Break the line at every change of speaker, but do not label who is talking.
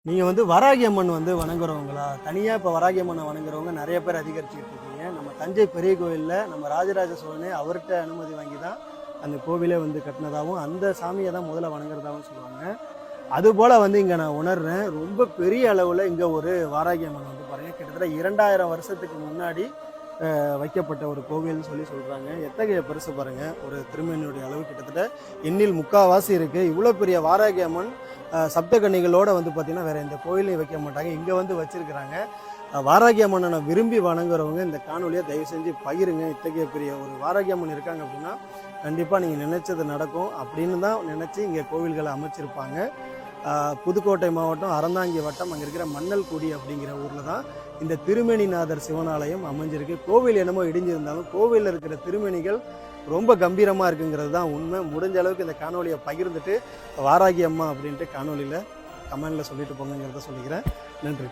நீங்கள் வந்து வராகி அம்மன் வந்து வணங்குறவங்களா? தனியாக இப்போ வராகி அம்மனை வணங்குறவங்க நிறைய பேர் அதிகரிச்சுக்கிட்டு இருக்கீங்க. நம்ம தஞ்சை பெரிய கோயிலில் நம்ம ராஜராஜ சோழனே அவர்கிட்ட அனுமதி வாங்கி தான் அந்த கோவிலே வந்து கட்டினதாகவும் அந்த சாமியை தான் முதல்ல வணங்குறதாகவும் சொல்லுவாங்க. அதுபோல் வந்து இங்கே நான் உணர்றேன். ரொம்ப பெரிய அளவில் இங்கே ஒரு வாராகி அம்மன் வந்து பாருங்கள், கிட்டத்தட்ட 2000 வருஷத்துக்கு முன்னாடி வைக்கப்பட்ட ஒரு கோவில்னு சொல்லி சொல்கிறாங்க. எத்தகைய பெருசு பாருங்கள், ஒரு திருமேனியுடைய அளவு கிட்டத்தட்ட எண்ணில் முக்காவாசி இருக்குது. இவ்வளோ பெரிய வாராகி அம்மன் சப்தகன்னிகளோடு வந்து பார்த்திங்கன்னா வேறு எந்த கோயிலையும் வைக்க மாட்டாங்க, இங்கே வந்து வச்சுருக்கிறாங்க. வாராகி அம்மனை விரும்பி வணங்குறவங்க இந்த காணொலியை தயவு செஞ்சு பகிருங்க. இத்தகைய பெரிய ஒரு வாராகி அம்மன் இருக்காங்க அப்படின்னா கண்டிப்பாக நீங்கள் நினைச்சது நடக்கும் அப்படின்னு தான் நினச்சி இங்கே கோவில்களை அமைச்சிருப்பாங்க. புதுக்கோட்டை மாவட்டம் அறந்தாங்கி வட்டம் அங்கே இருக்கிற மண்ணல்குடி அப்படிங்கிற ஊரில் தான் இந்த திருமேனிநாதர் சிவனாலயம் அமைஞ்சிருக்கு. கோவில் என்னமோ இடிஞ்சிருந்தாலும் கோவிலில் இருக்கிற திருமேனிகள் ரொம்ப கம்பீரமாக இருக்குங்கிறது தான் உண்மை. முடிஞ்ச அளவுக்கு இந்த காணொலியை பகிர்ந்துட்டு வாராகி அம்மா அப்படின்ட்டு காணொலியில் கமெண்டில் சொல்லிட்டு போங்கிறத சொல்லிக்கிறேன். நன்றி.